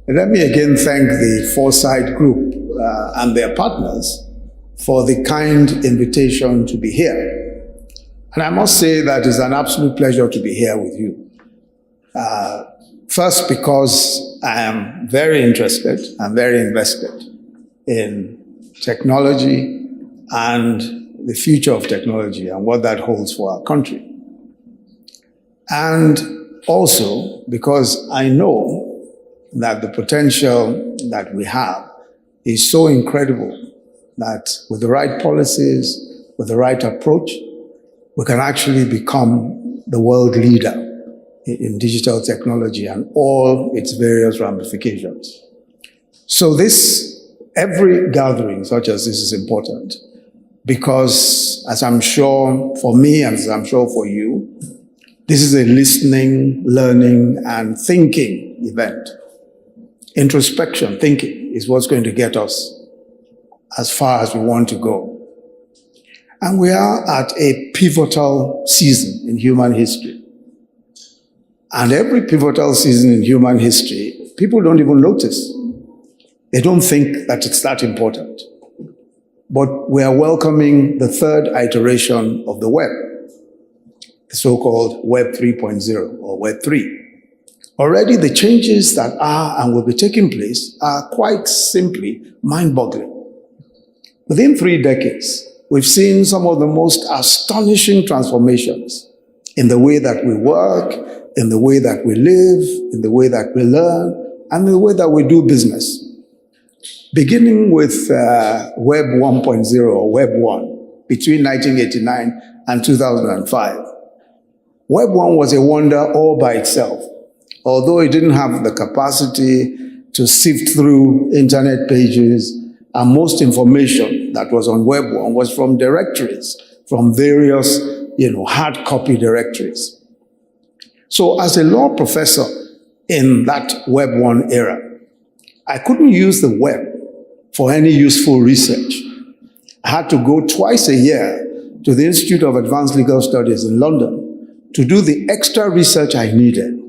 Let me again thank the Foresight Group and their partners for the kind invitation to be here. And I must say that it's an absolute pleasure to be here with you. First, because I am very interested and very invested in technology and the future of technology and what that holds for our country. And also because I know that the potential that we have is so incredible that with the right policies, with the right approach, we can actually become the world leader in digital technology and all its various ramifications. So every gathering such as this is important because, as I'm sure for me and as I'm sure for you, this is a listening, learning, and thinking event. Introspection, thinking, is what's going to get us as far as we want to go. And we are at a pivotal season in human history. And every pivotal season in human history, people don't even notice. They don't think that it's that important. But we are welcoming the third iteration of the web, the so-called Web 3.0 or Web 3. Already the changes that are and will be taking place are quite simply mind-boggling. Within 3 decades, we've seen some of the most astonishing transformations in the way that we work, in the way that we live, in the way that we learn, and in the way that we do business. Beginning with Web 1.0 or Web 1 between 1989 and 2005. Web 1 was a wonder all by itself. Although it didn't have the capacity to sift through internet pages, and most information that was on Web 1 was from directories, from various, hard copy directories. So as a law professor in that Web 1 era, I couldn't use the web for any useful research. I had to go twice a year to the Institute of Advanced Legal Studies in London to do the extra research I needed.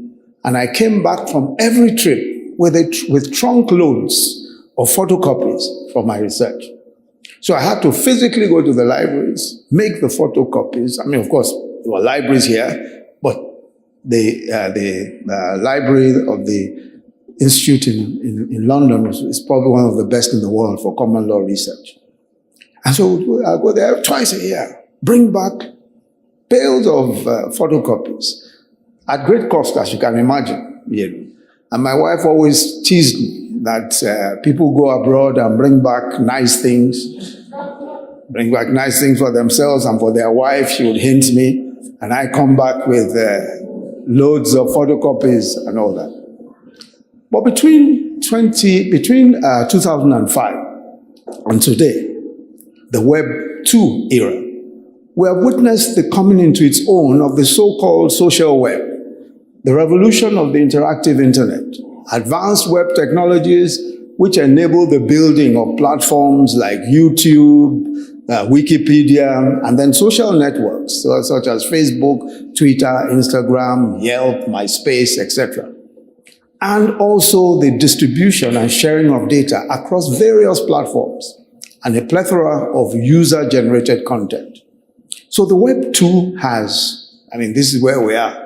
And I came back from every trip with trunk loads of photocopies from my research. So I had to physically go to the libraries, make the photocopies. I mean, of course, there were libraries here, but the library of the Institute in London is probably one of the best in the world for common law research. And so I go there twice a year, bring back bales of photocopies at great cost, as you can imagine. And my wife always teased me that people go abroad and bring back nice things for themselves and for their wife. She would hint me, and I come back with loads of photocopies and all that. But between 2005 and today, the Web 2 era, we have witnessed the coming into its own of the so-called social web, the revolution of the interactive internet, advanced web technologies which enable the building of platforms like YouTube, Wikipedia, and then social networks such as Facebook, Twitter, Instagram, Yelp, MySpace, etc. And also the distribution and sharing of data across various platforms and a plethora of user-generated content. So the Web 2 this is where we are.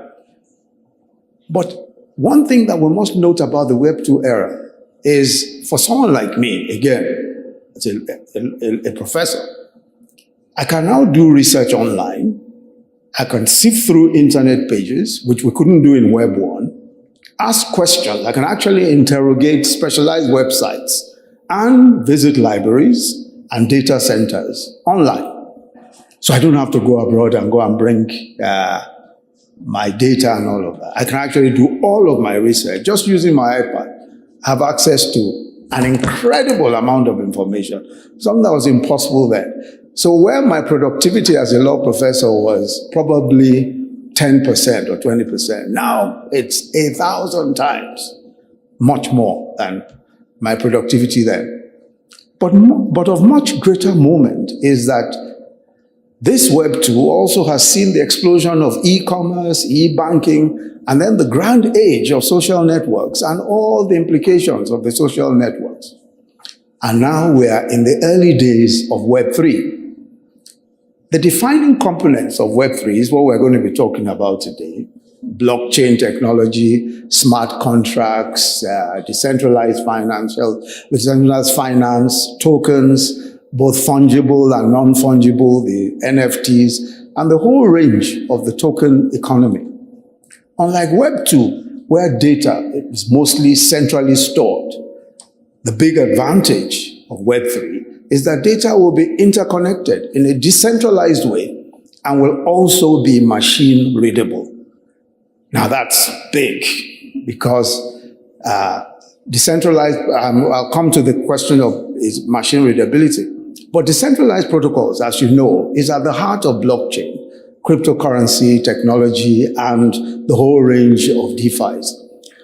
But one thing that we must note about the Web 2 era is, for someone like me, again, as a professor, I can now do research online. I can sift through internet pages, which we couldn't do in Web 1, ask questions. I can actually interrogate specialized websites and visit libraries and data centers online. So I don't have to go abroad and go and bring my data and all of that. I can actually do all of my research just using my iPad. I have access to an incredible amount of information, something that was impossible then. So where my productivity as a law professor was probably 10% or 20%, now it's 1,000 times much more than my productivity then. But of much greater moment is that This Web 2 also has seen the explosion of e-commerce, e-banking, and then the grand age of social networks and all the implications of the social networks. And now we are in the early days of Web 3. The defining components of Web 3 is what we're going to be talking about today. Blockchain technology, smart contracts, decentralized finance, tokens, both fungible and non-fungible, the NFTs, and the whole range of the token economy. Unlike Web 2, where data is mostly centrally stored, the big advantage of Web 3 is that data will be interconnected in a decentralized way and will also be machine readable. Now that's big because decentralized, I'll come to the question of is machine readability. But decentralized protocols, as you know, is at the heart of blockchain, cryptocurrency, technology, and the whole range of DeFis.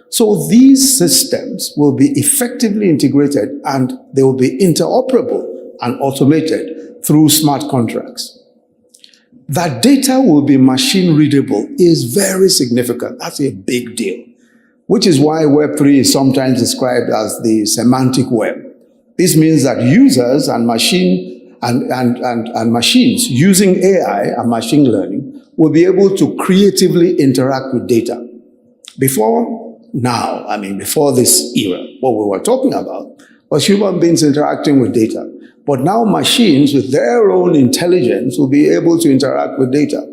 So these systems will be effectively integrated and they will be interoperable and automated through smart contracts. That data will be machine readable is very significant. That's a big deal, which is why Web3 is sometimes described as the semantic web. This means that users and machines using AI and machine learning will be able to creatively interact with data. Before this era, what we were talking about was human beings interacting with data. But now machines with their own intelligence will be able to interact with data,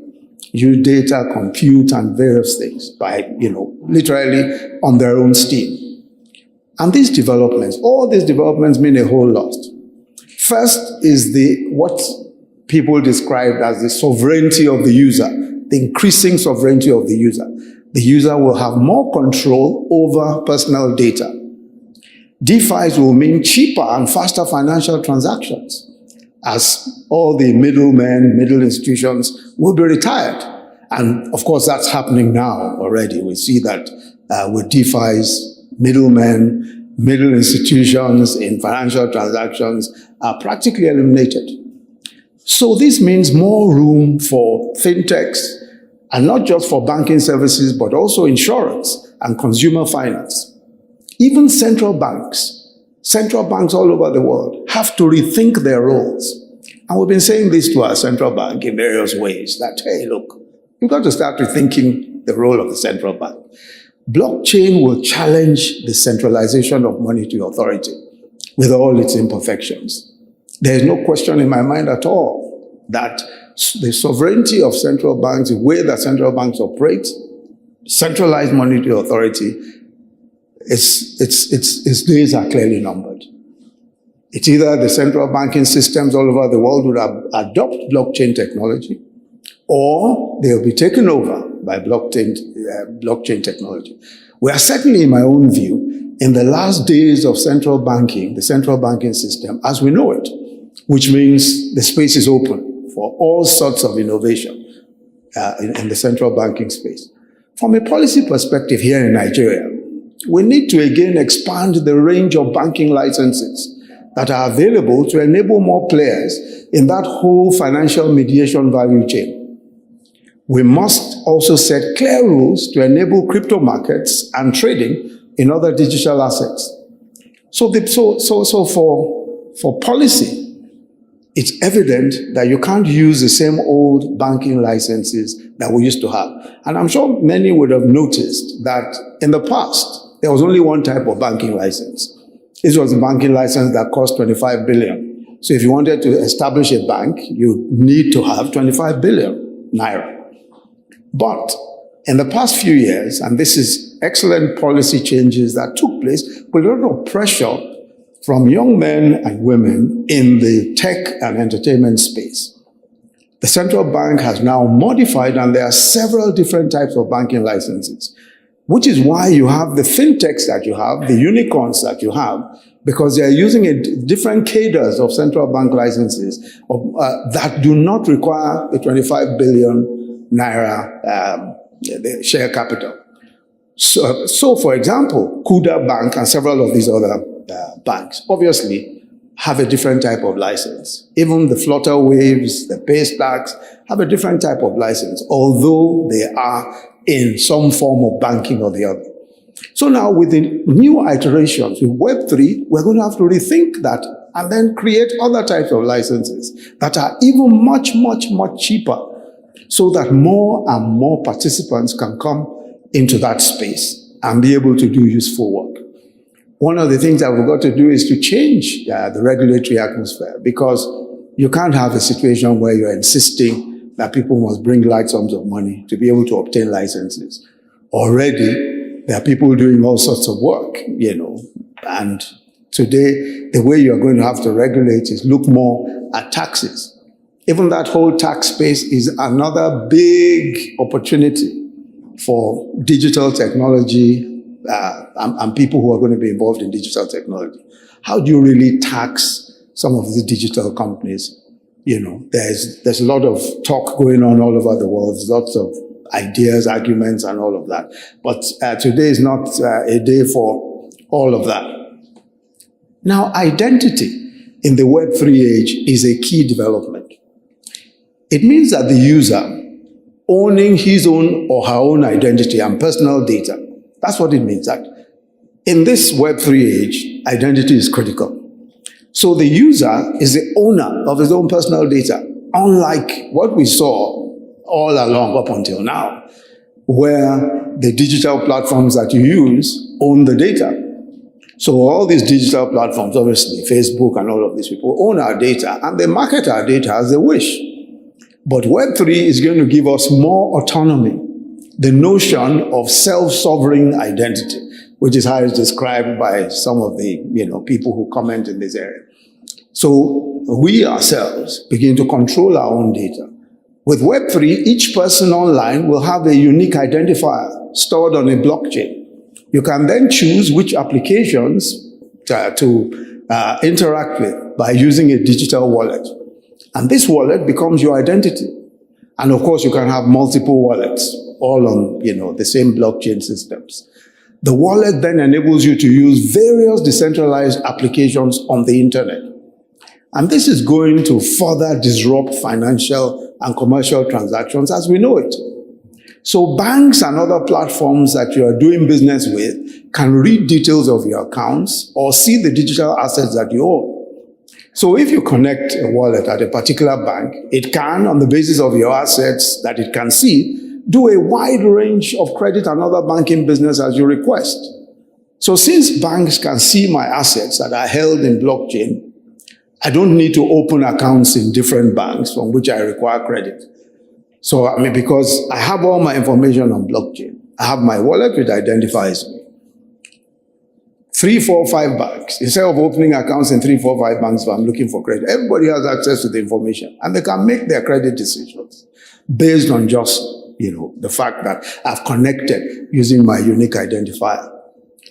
use data, compute, and various things by, literally on their own steam. And all these developments mean a whole lot. First is what people described as the sovereignty of the user, the increasing sovereignty of the user. The user will have more control over personal data. DeFis will mean cheaper and faster financial transactions, as all the middlemen, middle institutions will be retired. And of course, that's happening now already. We see that with DeFis, middlemen, middle institutions in financial transactions are practically eliminated. So this means more room for fintechs, and not just for banking services, but also insurance and consumer finance. Even central banks all over the world have to rethink their roles. And we've been saying this to our central bank in various ways, that, hey, look, you've got to start rethinking the role of the central bank. Blockchain will challenge the centralization of monetary authority with all its imperfections. There is no question in my mind at all that the sovereignty of central banks, the way that central banks operate, centralized monetary authority, its days are clearly numbered. It's either the central banking systems all over the world would adopt blockchain technology, or they'll be taken over by blockchain technology. We are certainly, in my own view, in the last days of central banking, the central banking system as we know it, which means the space is open for all sorts of innovation in the central banking space. From a policy perspective here in Nigeria, we need to again expand the range of banking licenses that are available to enable more players in that whole financial mediation value chain. We must also set clear rules to enable crypto markets and trading in other digital assets. So for policy, it's evident that you can't use the same old banking licenses that we used to have. And I'm sure many would have noticed that in the past, there was only one type of banking license. This was a banking license that cost 25 billion. So if you wanted to establish a bank, you need to have 25 billion naira. But in the past few years, and this is excellent policy changes that took place with a lot of pressure from young men and women in the tech and entertainment space. The central bank has now modified, and there are several different types of banking licenses, which is why you have the fintechs that you have, the unicorns that you have, because they are using different cadres of central bank licenses that do not require the 25 billion naira the share capital. So, for example, Kuda Bank and several of these other banks, obviously, have a different type of license. Even the Flutter Waves, the Paystacks have a different type of license, although they are in some form of banking or the other. So now with the new iterations, with Web3, we're going to have to rethink that and then create other types of licenses that are even much, much, much cheaper, so that more and more participants can come into that space and be able to do useful work. One of the things that we've got to do is to change the regulatory atmosphere, because you can't have a situation where you're insisting that people must bring large sums of money to be able to obtain licenses. Already, there are people doing all sorts of work, and today, the way you're going to have to regulate is look more at taxes. Even that whole tax space is another big opportunity for digital technology and people who are going to be involved in digital technology. How do you really tax some of the digital companies? There's a lot of talk going on all over the world. There's lots of ideas, arguments, and all of that. But today is not a day for all of that. Now, identity in the Web3 age is a key development. It means that the user owning his own or her own identity and personal data. That's what it means. That in this Web3 age, identity is critical. So the user is the owner of his own personal data, unlike what we saw all along up until now, where the digital platforms that you use own the data. So all these digital platforms, obviously, Facebook and all of these people own our data, and they market our data as they wish. But Web3 is going to give us more autonomy, the notion of self-sovereign identity, which is how it's described by some of the people who comment in this area. So we ourselves begin to control our own data. With Web3, each person online will have a unique identifier stored on a blockchain. You can then choose which applications to interact with by using a digital wallet. And this wallet becomes your identity. And of course, you can have multiple wallets, all on the same blockchain systems. The wallet then enables you to use various decentralized applications on the internet. And this is going to further disrupt financial and commercial transactions as we know it. So banks and other platforms that you are doing business with can read details of your accounts or see the digital assets that you own. So if you connect a wallet at a particular bank, it can, on the basis of your assets that it can see, do a wide range of credit and other banking business as you request. So since banks can see my assets that are held in blockchain, I don't need to open accounts in different banks from which I require credit. So, because I have all my information on blockchain, I have my wallet which identifies me. 3, 4, 5 banks. Instead of opening accounts in 3, 4, 5 banks if I'm looking for credit, everybody has access to the information and they can make their credit decisions based on just, the fact that I've connected using my unique identifier.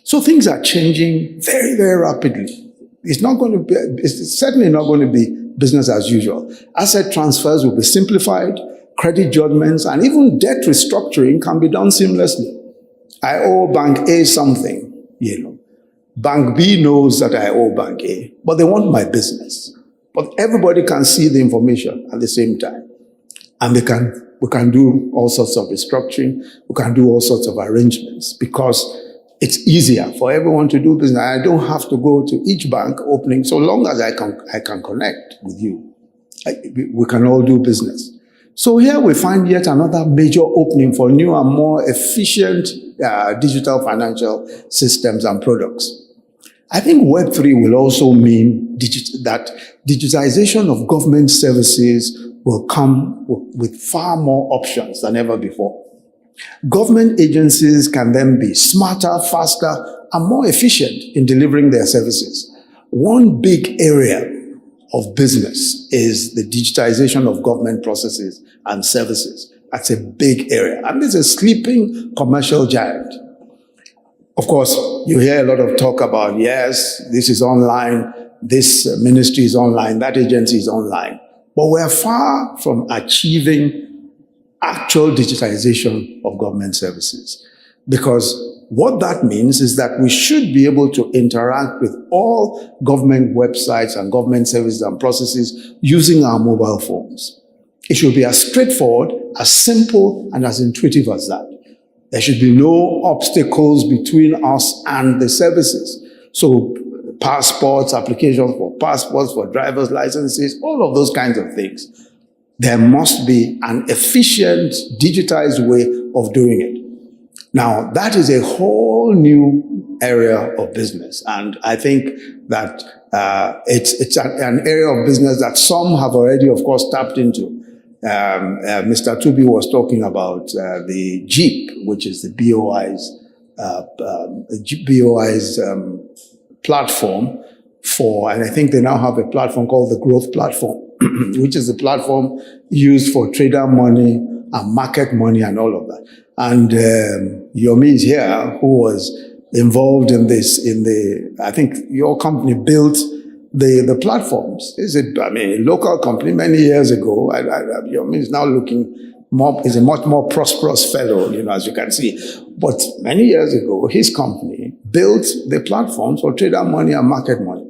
So things are changing very, very rapidly. It's certainly not going to be business as usual. Asset transfers will be simplified. Credit judgments and even debt restructuring can be done seamlessly. I owe Bank A something, Bank B knows that I owe Bank A, but they want my business. But everybody can see the information at the same time. And we can do all sorts of restructuring, we can do all sorts of arrangements because it's easier for everyone to do business. I don't have to go to each bank opening, so long as I can connect with you. We can all do business. So here we find yet another major opening for new and more efficient digital financial systems and products. I think Web3 will also mean that digitization of government services will come with far more options than ever before. Government agencies can then be smarter, faster, and more efficient in delivering their services. One big area of business is the digitization of government processes and services. That's a big area. And this is a sleeping commercial giant. Of course, you hear a lot of talk about, yes, this is online, this ministry is online, that agency is online. But we're far from achieving actual digitization of government services because What that means is that we should be able to interact with all government websites and government services and processes using our mobile phones. It should be as straightforward, as simple, and as intuitive as that. There should be no obstacles between us and the services. So passports, applications for passports, for driver's licenses, all of those kinds of things. There must be an efficient, digitized way of doing it. Now, that is a whole new area of business. And I think that it's an area of business that some have already, of course, tapped into. Mr. Tubi was talking about the JEEP, which is the BOI's platform for, and I think they now have a platform called the Growth Platform, which is the platform used for trader money and market money and all of that. And Yemi is here, who was involved in this, I think your company built the platforms. A local company many years ago. Yemi is now looking more, is a much more prosperous fellow, as you can see. But many years ago, his company built the platforms for trader money and market money.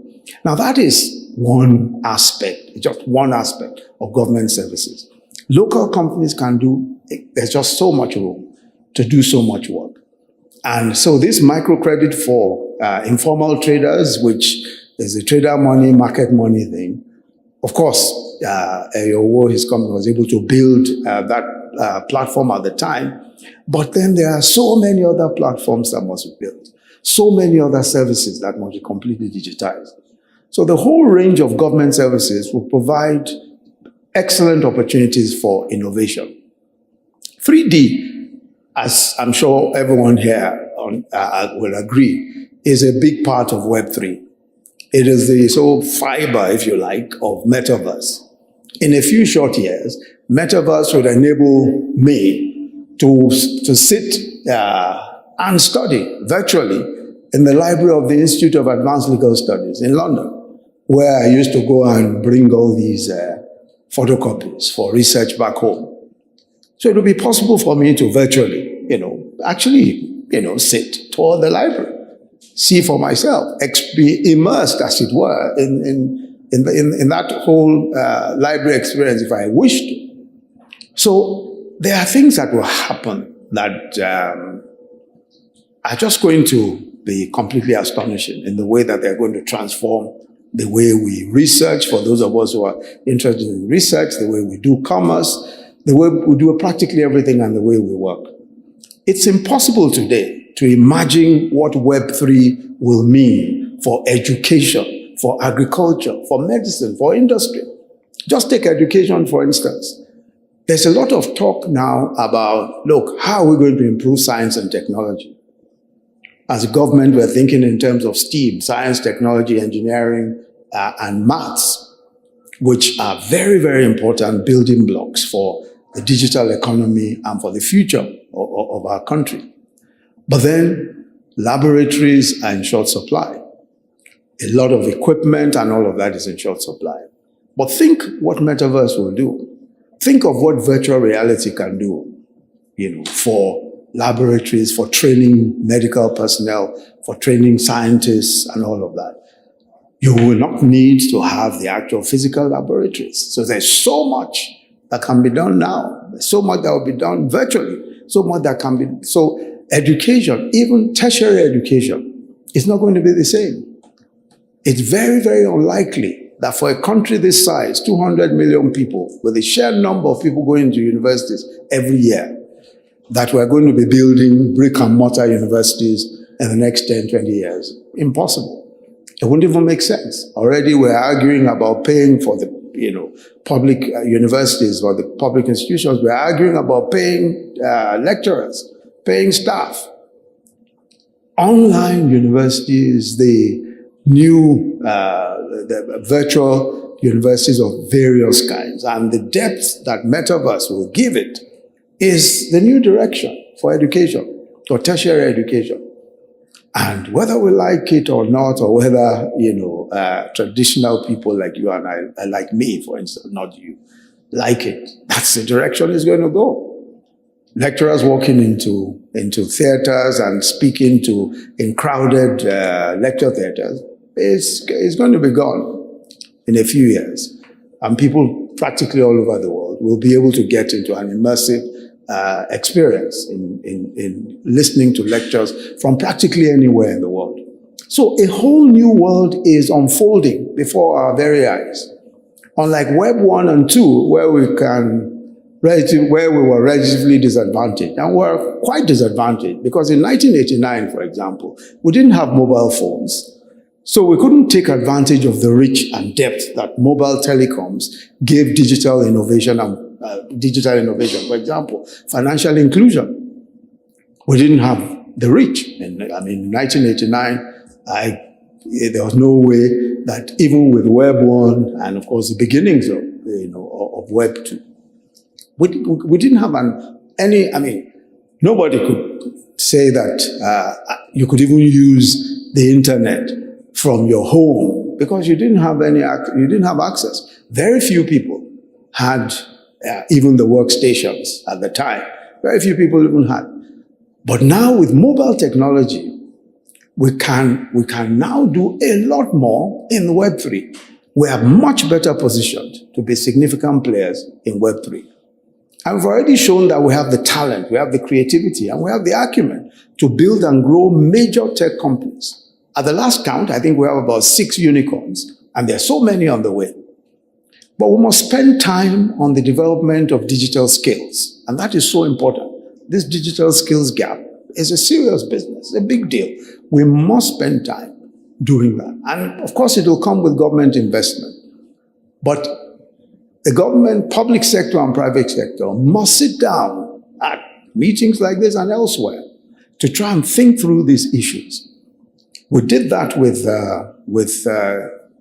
Now that is one aspect, just one aspect of government services. Local companies can do, there's just so much room to do so much work. And so this microcredit for informal traders, which is the trader money, market money thing. Of course, his company was able to build that platform at the time. But then there are so many other platforms that must be built. So many other services that must be completely digitized. So the whole range of government services will provide excellent opportunities for innovation. 3D, as I'm sure everyone here will agree, is a big part of Web3. It is the fiber, if you like, of metaverse. In a few short years, metaverse would enable me to sit and study virtually in the library of the Institute of Advanced Legal Studies in London, where I used to go and bring all these photocopies for research back home. So it will be possible for me to virtually, sit toward the library, see for myself, be immersed, as it were, in that whole library experience if I wish to. So there are things that will happen that are just going to be completely astonishing in the way that they're going to transform the way we research, for those of us who are interested in research, the way we do commerce, the way we do practically everything, and the way we work. It's impossible today to imagine what Web3 will mean for education, for agriculture, for medicine, for industry. Just take education, for instance. There's a lot of talk now about, look, how are we going to improve science and technology? As a government, we're thinking in terms of STEAM, science, technology, engineering, and maths, which are very, very important building blocks for the digital economy and for the future of our country. But then laboratories are in short supply. A lot of equipment and all of that is in short supply. But think what metaverse will do. Think of what virtual reality can do, for laboratories, for training medical personnel, for training scientists and all of that. You will not need to have the actual physical laboratories. So there's so much that can be done now. There's so much that will be done virtually. So much that can be, so education, even tertiary education, is not going to be the same. It's very, very unlikely that for a country this size, 200 million people, with a sheer number of people going to universities every year, that we're going to be building brick and mortar universities in the next 10, 20 years. Impossible. It wouldn't even make sense. Already we're arguing about paying for the, public universities or the public institutions. We're arguing about paying lecturers, paying staff. Online universities, the new the virtual universities of various kinds, and the depth that metaverse will give it is the new direction for education, for tertiary education. And whether we like it or not, or whether, traditional people like you and I, like me, for instance, not you, like it, that's the direction it's going to go. Lecturers walking into theaters and speaking in crowded lecture theaters is going to be gone in a few years. And people practically all over the world will be able to get into an immersive experience in listening to lectures from practically anywhere in the world. So a whole new world is unfolding before our very eyes. Unlike Web 1 and 2, where we were relatively disadvantaged, and we're quite disadvantaged because in 1989, for example, we didn't have mobile phones. So we couldn't take advantage of the reach and depth that mobile telecoms gave digital innovation. For example, financial inclusion. We didn't have the reach. In 1989, there was no way that even with Web 1 and of course the beginnings of Web 2, we didn't have nobody could say that you could even use the internet from your home because you didn't have access. Very few people had even the workstations at the time. Very few people even had. But now with mobile technology, we can now do a lot more in Web3. We are much better positioned to be significant players in Web3. And we've already shown that we have the talent, we have the creativity, and we have the acumen to build and grow major tech companies. At the last count, I think we have about 6 unicorns, and there are so many on the way. But we must spend time on the development of digital skills, and that is so important. This digital skills gap is a serious business, a big deal. We must spend time doing that. And of course, it will come with government investment. But the government, public sector and private sector must sit down at meetings like this and elsewhere to try and think through these issues. We did that with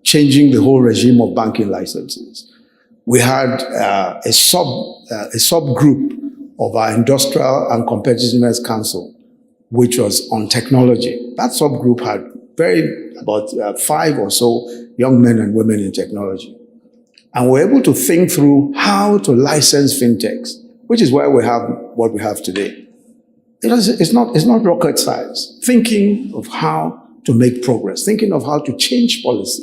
changing the whole regime of banking licenses. We had a subgroup of our Industrial and Competitiveness Council, which was on technology. That subgroup had about 5 or so young men and women in technology. And we're able to think through how to license fintechs, which is why we have what we have today. It's not rocket science. Thinking of how to make progress, thinking of how to change policy,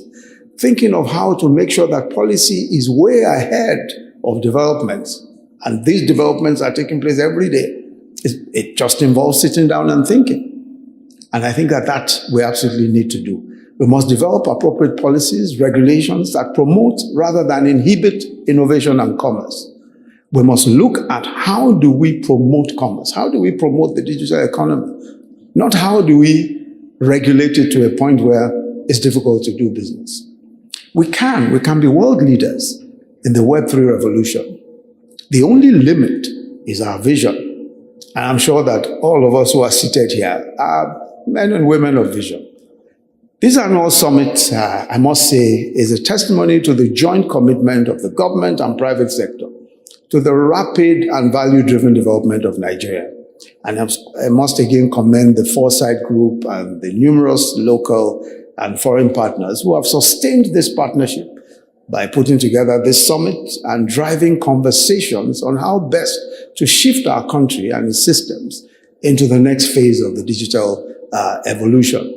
thinking of how to make sure that policy is way ahead of developments. And these developments are taking place every day. It just involves sitting down and thinking. And I think that we absolutely need to do. We must develop appropriate policies, regulations that promote rather than inhibit innovation and commerce. We must look at how do we promote commerce? How do we promote the digital economy? Not how do we regulate it to a point where it's difficult to do business. We can be world leaders in the Web3 revolution. The only limit is our vision. And I'm sure that all of us who are seated here are men and women of vision. This annual summit, I must say, is a testimony to the joint commitment of the government and private sector to the rapid and value-driven development of Nigeria. And I must again commend the Foresight Group and the numerous local and foreign partners who have sustained this partnership by putting together this summit and driving conversations on how best to shift our country and its systems into the next phase of the digital evolution.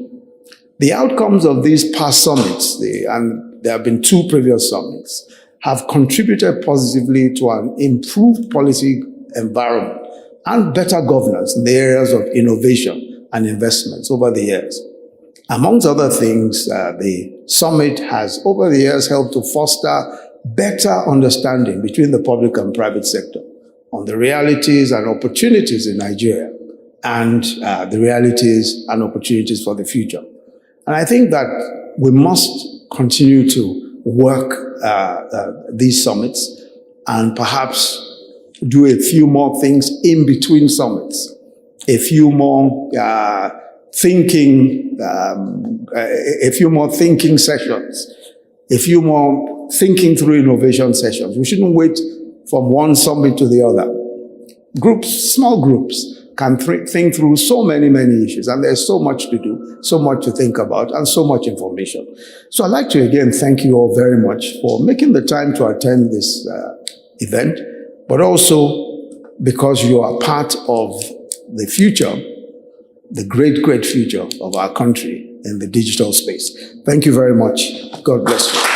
The outcomes of these past summits, and there have been 2 previous summits, have contributed positively to an improved policy environment and better governance in the areas of innovation and investments over the years. Amongst other things, the summit has over the years helped to foster better understanding between the public and private sector on the realities and opportunities in Nigeria and the realities and opportunities for the future. And I think that we must continue to work these summits and perhaps do a few more things in between summits, a few more thinking sessions, a few more thinking through innovation sessions. We shouldn't wait from one summit to the other. Groups, small groups, can think through so many issues, and there's so much to do, so much to think about, and so much information. So I'd like to again thank you all very much for making the time to attend this event, but also because you are part of the future, the great, great future of our country in the digital space. Thank you very much. God bless you.